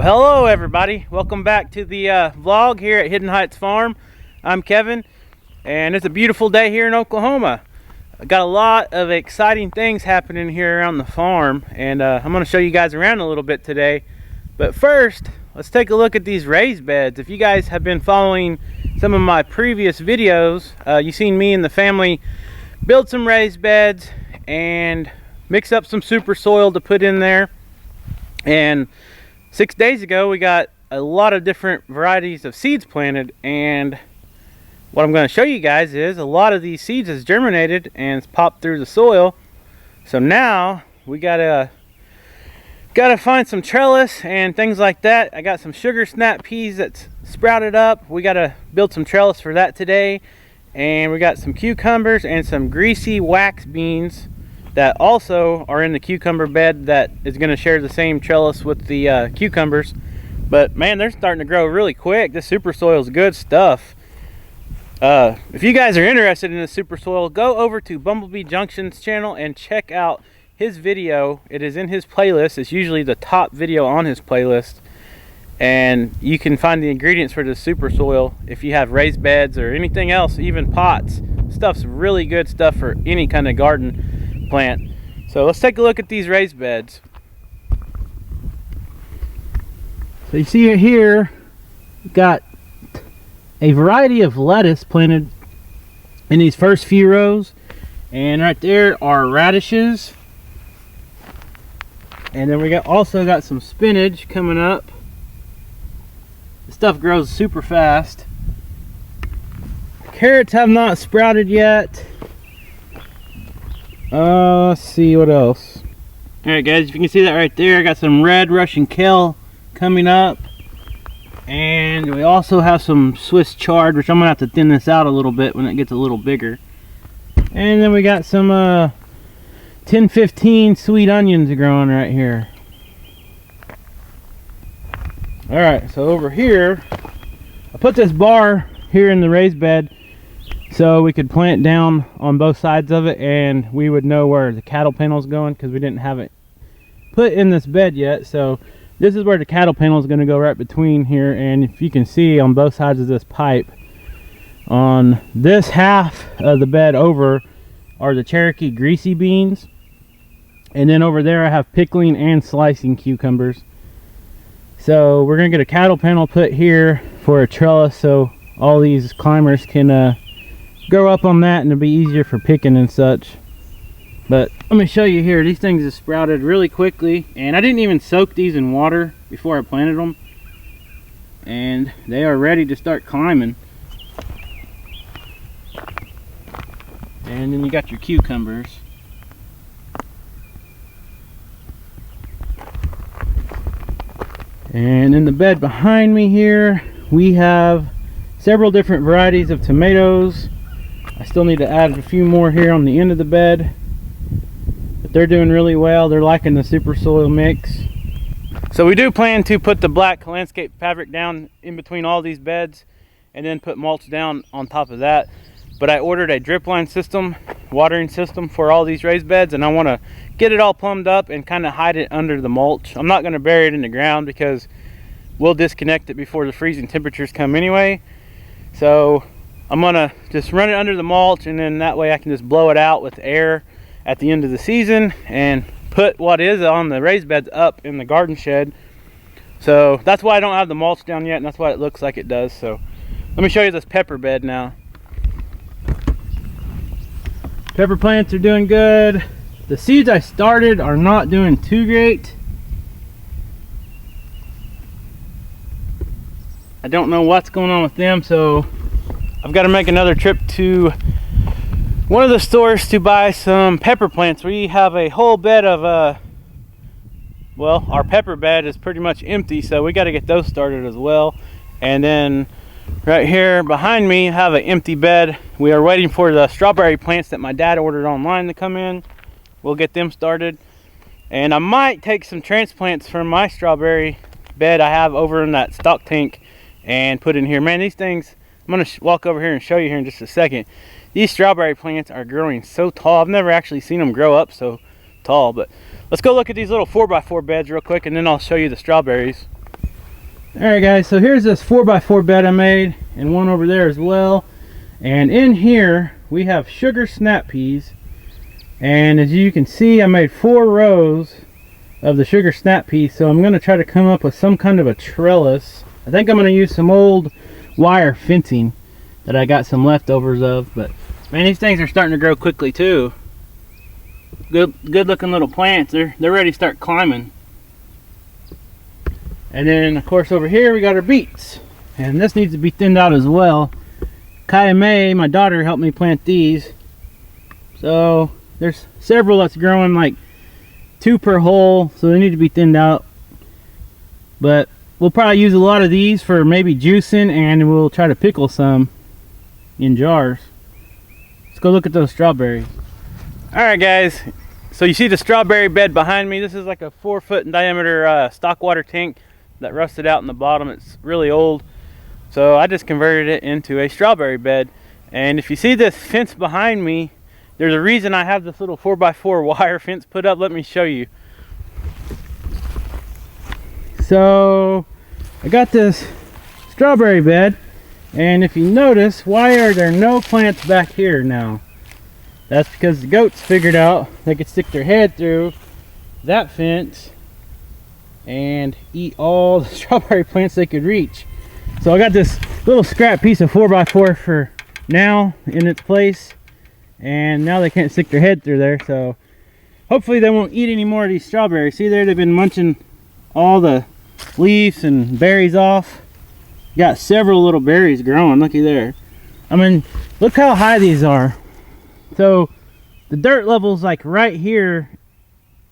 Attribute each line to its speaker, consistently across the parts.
Speaker 1: Well, hello everybody. Welcome back to the vlog here at Hidden Heights Farm. I'm Kevin, and it's a beautiful day here in Oklahoma. I got a lot of exciting things happening here around the farm, and I'm going to show you guys around a little bit today. But first, let's take a look at these raised beds. If you guys have been following some of my previous videos, you've seen me and the family build some raised beds and mix up some super soil to put in there. And 6 days ago we got a lot of different varieties of seeds planted, and what I'm going to show you guys is a lot of these seeds has germinated and it's popped through the soil. So now we gotta find some trellis and things like that. I got some sugar snap peas that's sprouted up. We gotta build some trellis for that today. And we got some cucumbers and some greasy wax beans that also are in the cucumber bed that is going to share the same trellis with the cucumbers. But man, they're starting to grow really quick. This super soil is good stuff. If you guys are interested in this super soil, go over to Bumblebee Junction's channel and check out his video. It is in his playlist. It's usually the top video on his playlist, and you can find the ingredients for this super soil if you have raised beds or anything else, even pots. Stuff's really good stuff for any kind of garden plant. So let's take a look at these raised beds. So you see here, we've got a variety of lettuce planted in these first few rows, and right there are radishes, and then we also got some spinach coming up. This stuff grows super fast. Carrots have not sprouted yet. Let's see what else. Alright guys, if you can see that right there, I got some red Russian kale coming up. And we also have some Swiss chard, which I'm going to have to thin this out a little bit when it gets a little bigger. And then we got some 1015 sweet onions growing right here. Alright, so over here, I put this bar here in the raised bed so we could plant down on both sides of it, and we would know where the cattle panel is going, because we didn't have it put in this bed yet. So this is where the cattle panel is going to go, right between here. And if you can see on both sides of this pipe, on this half of the bed over are the Cherokee greasy beans, and then over there I have pickling and slicing cucumbers. So we're going to get a cattle panel put here for a trellis, so all these climbers can grow up on that, and it'll be easier for picking and such. But let me show you here. These things have sprouted really quickly, and I didn't even soak these in water before I planted them, and they are ready to start climbing. And then you got your cucumbers. And in the bed behind me here, we have several different varieties of tomatoes. I still need to add a few more here on the end of the bed, but they're doing really well. They're liking the super soil mix. So we do plan to put the black landscape fabric down in between all these beds, and then put mulch down on top of that. But I ordered a drip line system, watering system for all these raised beds, and I want to get it all plumbed up and kind of hide it under the mulch. I'm not going to bury it in the ground because we'll disconnect it before the freezing temperatures come anyway. So I'm gonna just run it under the mulch, and then that way I can just blow it out with air at the end of the season and put what is on the raised beds up in the garden shed. So that's why I don't have the mulch down yet, and that's why it looks like it does. So let me show you this pepper bed now. Pepper plants are doing good. The seeds I started are not doing too great. I don't know what's going on with them, so I've got to make another trip to one of the stores to buy some pepper plants. We have a whole bed of well, our pepper bed is pretty much empty, so we got to get those started as well. And then right here behind me I have an empty bed. We are waiting for the strawberry plants that my dad ordered online to come in. We'll get them started, and I might take some transplants from my strawberry bed I have over in that stock tank and put in here. Man, these things, I'm going to walk over here and show you here in just a second. These strawberry plants are growing so tall. I've never actually seen them grow up so, tall. But let's go look at these little 4x4 beds real quick, and then I'll show you the strawberries. Alright guys, so here's this 4x4 bed I made, and one over there as well. And in here we have sugar snap peas, and as you can see I made 4 rows of the sugar snap peas. So I'm going to try to come up with some kind of a trellis. I think I'm going to use some old wire fencing that I got some leftovers of, but man, these things are starting to grow quickly too. Good looking little plants. They're ready to start climbing. And then of course over here we got our beets, and this needs to be thinned out as well. Kai May, my daughter, helped me plant these, so there's several that's growing, like 2 per hole, so they need to be thinned out. But we'll probably use a lot of these for maybe juicing, and we'll try to pickle some in jars. Let's go look at those strawberries. Alright guys, so you see the strawberry bed behind me. This is like a 4-foot in diameter stock water tank that rusted out in the bottom. It's really old, so I just converted it into a strawberry bed. And if you see this fence behind me, there's a reason I have this little 4x4 wire fence put up. Let me show you. So I got this strawberry bed, and if you notice, why are there no plants back here now? That's because the goats figured out they could stick their head through that fence and eat all the strawberry plants they could reach. So I got this little scrap piece of 4x4 for now in its place, and now they can't stick their head through there, so hopefully they won't eat any more of these strawberries. See there, they've been munching all the leaves and berries off. Got several little berries growing, looky there. I mean, look how high these are. So the dirt level's like right here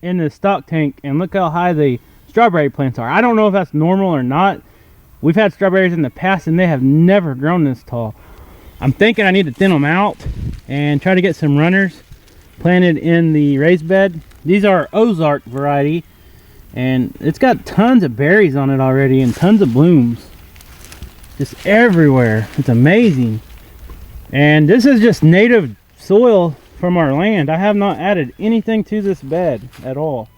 Speaker 1: in the stock tank, and look how high the strawberry plants are. I don't know if that's normal or not. We've had strawberries in the past and they have never grown this tall. I'm thinking I need to thin them out and try to get some runners planted in the raised bed. These are Ozark variety, and it's got tons of berries on it already and tons of blooms just everywhere. It's amazing. And this is just native soil from our land. I have not added anything to this bed at all,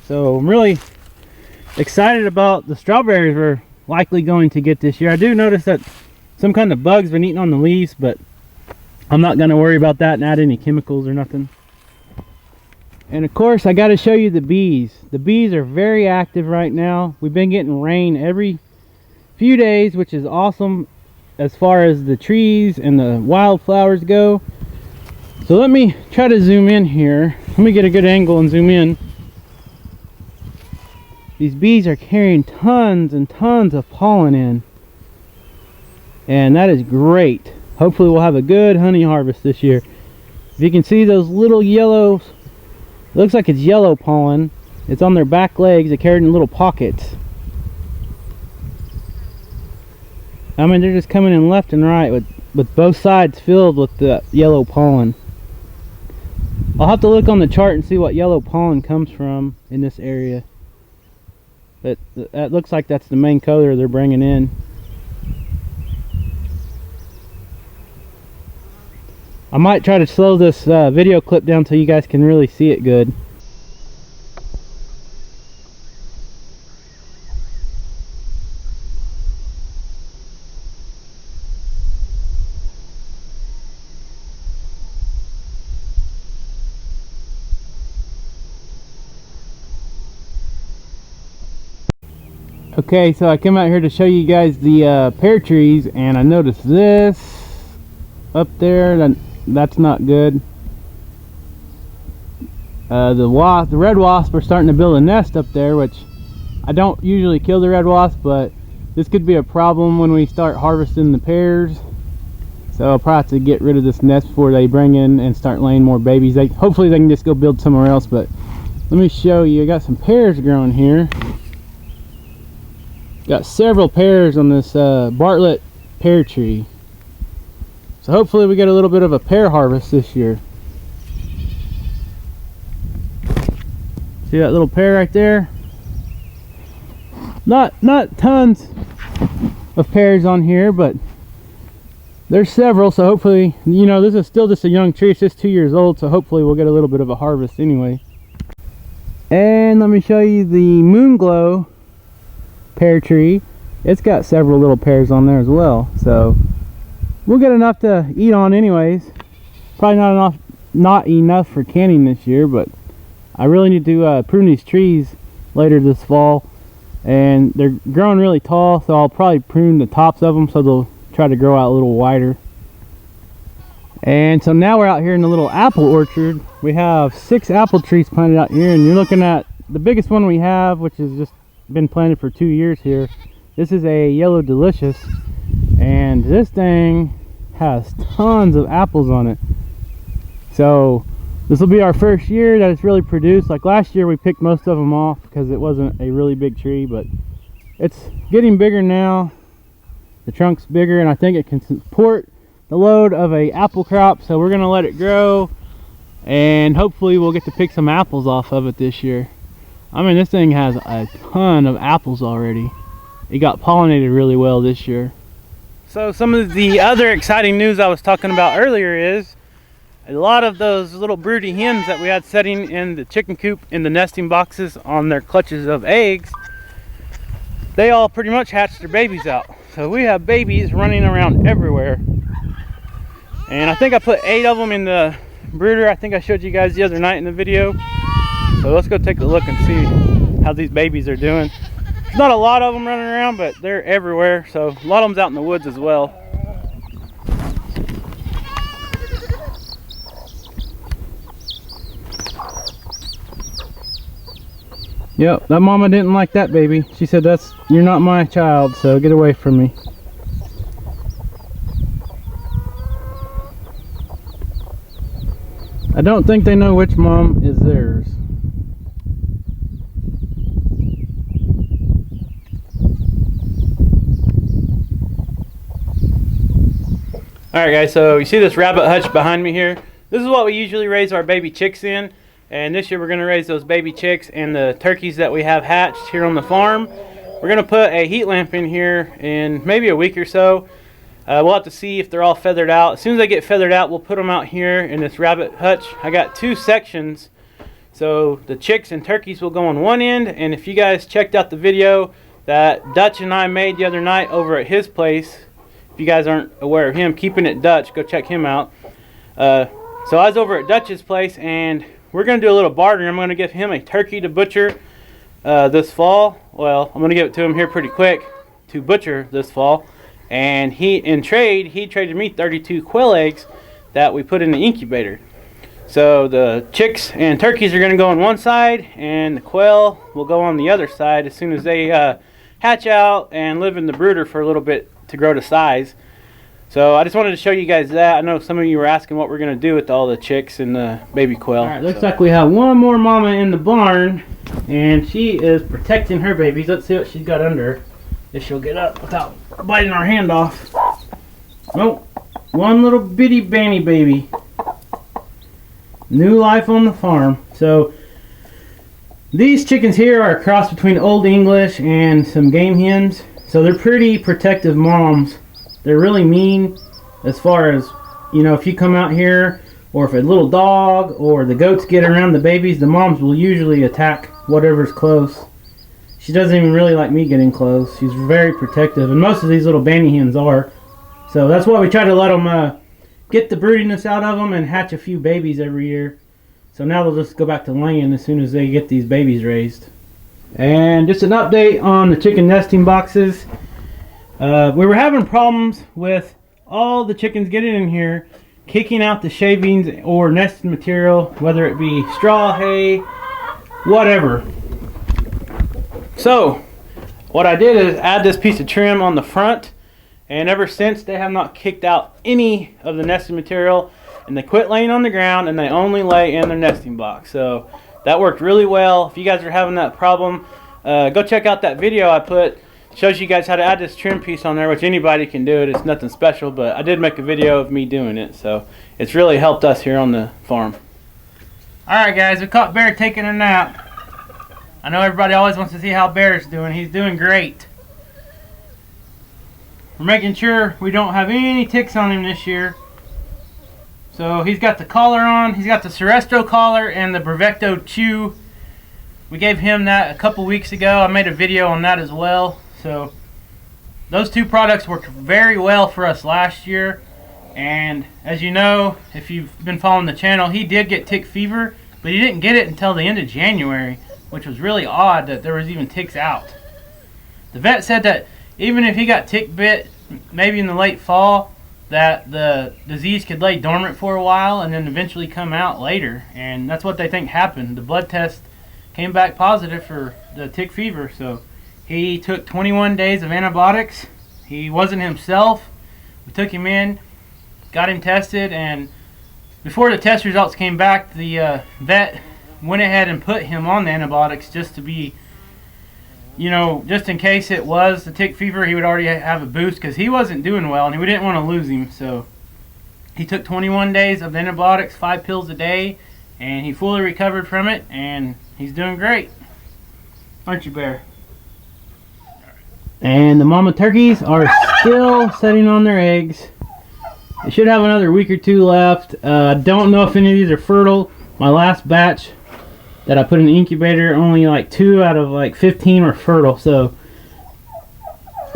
Speaker 1: so I'm really excited about the strawberries we're likely going to get this year. I do notice that some kind of bugs been eating on the leaves, but I'm not going to worry about that and add any chemicals or nothing. And of course I got to show you the bees. The bees are very active right now. We've been getting rain every few days, which is awesome as far as the trees and the wildflowers go. So let me try to zoom in here. Let me get a good angle and zoom in. These bees are carrying tons and tons of pollen in, and that is great. Hopefully we'll have a good honey harvest this year. If you can see those little yellows, it looks like it's yellow pollen. It's on their back legs. They carry it in little pockets. I mean, they're just coming in left and right with both sides filled with the yellow pollen. I'll have to look on the chart and see what yellow pollen comes from in this area. But that looks like that's the main color they're bringing in. I might try to slow this video clip down so you guys can really see it good. Okay, so I came out here to show you guys the pear trees, and I noticed this up there. That's not good. The red wasps are starting to build a nest up there, which I don't usually kill the red wasp, but this could be a problem when we start harvesting the pears. So I'll probably have to get rid of this nest before they bring in and start laying more babies. Hopefully they can just go build somewhere else, but let me show you. I got some pears growing here. Got several pears on this Bartlett pear tree. So hopefully we get a little bit of a pear harvest this year. See that little pear right there? Not tons of pears on here, but there's several, so hopefully, you know, this is still just a young tree. It's just 2 years old, so hopefully we'll get a little bit of a harvest anyway. And let me show you the Moonglow pear tree. it's got several little pears on there as well. So we'll get enough to eat on anyways. Probably not enough for canning this year, but I really need to prune these trees later this fall. And they're growing really tall, so I'll probably prune the tops of them so they'll try to grow out a little wider. And so now we're out here in the little apple orchard. We have 6 apple trees planted out here, and you're looking at the biggest one we have, which has just been planted for 2 years here. This is a Yellow Delicious, and this thing has tons of apples on it. So this will be our first year that it's really produced. Like last year we picked most of them off because it wasn't a really big tree, but it's getting bigger now. The trunk's bigger, and I think it can support the load of a apple crop, so we're gonna let it grow, and hopefully we'll get to pick some apples off of it this year. I mean, this thing has a ton of apples already. It got pollinated really well this year. So some of the other exciting news I was talking about earlier is a lot of those little broody hens that we had setting in the chicken coop in the nesting boxes on their clutches of eggs, they all pretty much hatched their babies out. So we have babies running around everywhere. And I think I put 8 of them in the brooder. I think I showed you guys the other night in the video. So let's go take a look and see how these babies are doing. There's not a lot of them running around, but they're everywhere. So a lot of them's out in the woods as well. Yep, that mama didn't like that baby. She said, you're not my child, so get away from me. I don't think they know which mom is theirs. Alright guys, so you see this rabbit hutch behind me here? This is what we usually raise our baby chicks in. And this year we're going to raise those baby chicks and the turkeys that we have hatched here on the farm. We're going to put a heat lamp in here in maybe a week or so. We'll have to see if they're all feathered out. As soon as they get feathered out, we'll put them out here in this rabbit hutch. I got 2 sections. So the chicks and turkeys will go on one end. And if you guys checked out the video that Dutch and I made the other night over at his place, if you guys aren't aware of him, Keeping It Dutch, go check him out. So I was over at Dutch's place, and we're going to do a little barter. I'm going to give him a turkey to butcher this fall. Well, I'm going to give it to him here pretty quick to butcher this fall. And he traded me 32 quail eggs that we put in the incubator. So the chicks and turkeys are going to go on one side, and the quail will go on the other side as soon as they hatch out and live in the brooder for a little bit to grow to size. So I just wanted to show you guys that. I know some of you were asking what we're going to do with all the chicks and the baby quail. Alright, looks like we have one more mama in the barn, and she is protecting her babies. Let's see what she's got under her, if she'll get up without biting our hand off. Nope, one little bitty banty baby. New life on the farm. So these chickens here are a cross between Old English and some game hens. So they're pretty protective moms. They're really mean as far as, you know, if you come out here, or if a little dog or the goats get around the babies, the moms will usually attack whatever's close. She doesn't even really like me getting close. She's very protective, and most of these little banty hens are. So that's why we try to let them get the broodiness out of them and hatch a few babies every year. So now they'll just go back to laying as soon as they get these babies raised. And just an update on the chicken nesting boxes. We were having problems with all the chickens getting in here, kicking out the shavings or nesting material, whether it be straw, hay, whatever. So what I did is add this piece of trim on the front, and ever since they have not kicked out any of the nesting material, and they quit laying on the ground and they only lay in their nesting box. So that worked really well. If you guys are having that problem, go check out that video I put. Shows you guys how to add this trim piece on there, which anybody can do it. It's nothing special, but I did make a video of me doing it, so it's really helped us here on the farm. Alright guys, we caught Bear taking a nap. I know everybody always wants to see how Bear's doing. He's doing great. We're making sure we don't have any ticks on him this year. So he's got the collar on. He's got the Serestro collar and the Brevecto chew. We gave him that a couple weeks ago. I made a video on that as well. So those two products worked very well for us last year. And as you know, if you've been following the channel, he did get tick fever, but he didn't get it until the end of January, which was really odd that there was even ticks out. The vet said that even if he got tick bit, maybe in the late fall, that the disease could lay dormant for a while and then eventually come out later. And that's what they think happened. The blood test came back positive for the tick fever, so he took 21 days of antibiotics. He wasn't himself. We took him in, got him tested, and before the test results came back, the vet went ahead and put him on the antibiotics just to be, you know, just in case it was the tick fever, he would already have a boost, because he wasn't doing well and we didn't want to lose him. So he took 21 days of antibiotics, 5 pills a day, and he fully recovered from it, and he's doing great. Aren't you, Bear? And the mama turkeys are still setting on their eggs. They should have another week or two left. Don't know if any of these are fertile. My last batch that I put in the incubator, only like 2 out of like 15 were fertile. So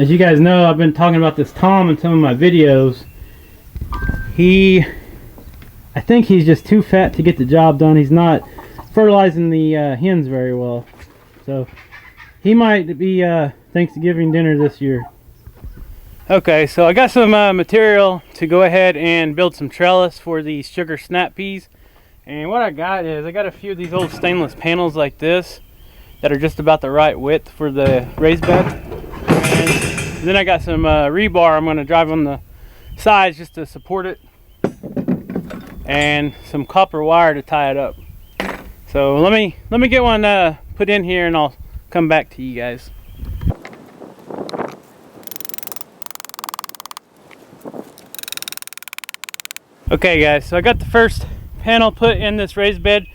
Speaker 1: as you guys know, I've been talking about this Tom in some of my videos. I think he's just too fat to get the job done. He's not fertilizing the hens very well. So he might be Thanksgiving dinner this year. Okay, so I got some material to go ahead and build some trellis for these sugar snap peas. And what I got is, I got a few of these old stainless panels like this that are just about the right width for the raised bed. And then I got some rebar I'm going to drive on the sides just to support it. And some copper wire to tie it up. So let me get one put in here and I'll come back to you guys. Okay guys, so I got the first panel put in this raised bed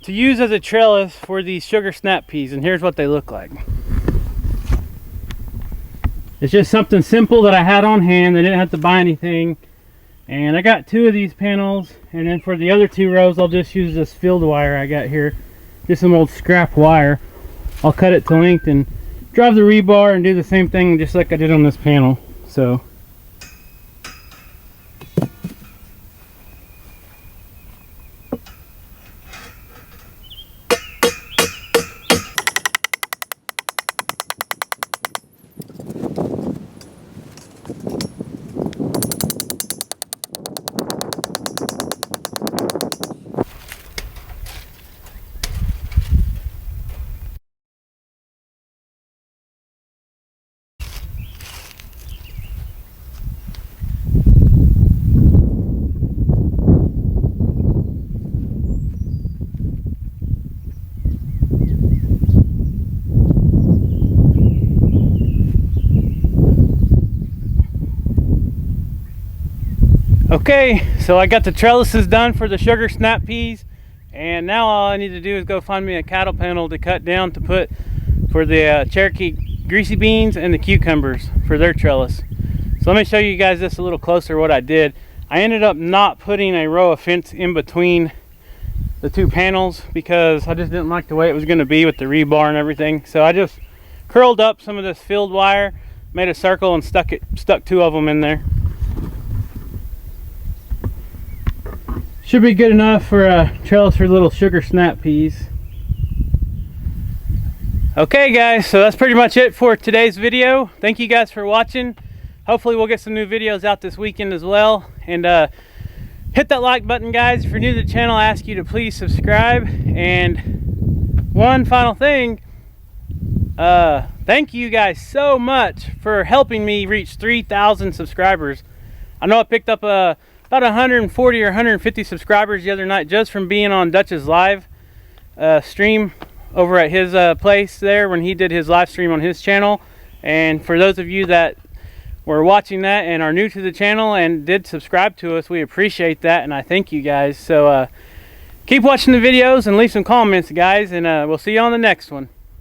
Speaker 1: to use as a trellis for these sugar snap peas, and here's what they look like. It's just something simple that I had on hand. I didn't have to buy anything, and I got 2 of these panels, and then for the other 2 rows I'll just use this field wire I got here, just some old scrap wire. I'll cut it to length and drive the rebar and do the same thing just like I did on this panel. So okay, so I got the trellises done for the sugar snap peas, and now all I need to do is go find me a cattle panel to cut down to put for the Cherokee greasy beans and the cucumbers for their trellis. So let me show you guys this a little closer what I did. I ended up not putting a row of fence in between the 2 panels because I just didn't like the way it was going to be with the rebar and everything. So I just curled up some of this field wire, made a circle, and stuck 2 of them in there. Should be good enough for a trellis for little sugar snap peas. Okay guys, so that's pretty much it for today's video. Thank you guys for watching. Hopefully we'll get some new videos out this weekend as well. And hit that like button guys. If you're new to the channel, I ask you to please subscribe. And one final thing, thank you guys so much for helping me reach 3,000 subscribers. I know I picked up about 140 or 150 subscribers the other night just from being on Dutch's live stream over at his place there when he did his live stream on his channel. And for those of you that were watching that and are new to the channel and did subscribe to us, we appreciate that, and I thank you guys. So keep watching the videos and leave some comments guys, and we'll see you on the next one.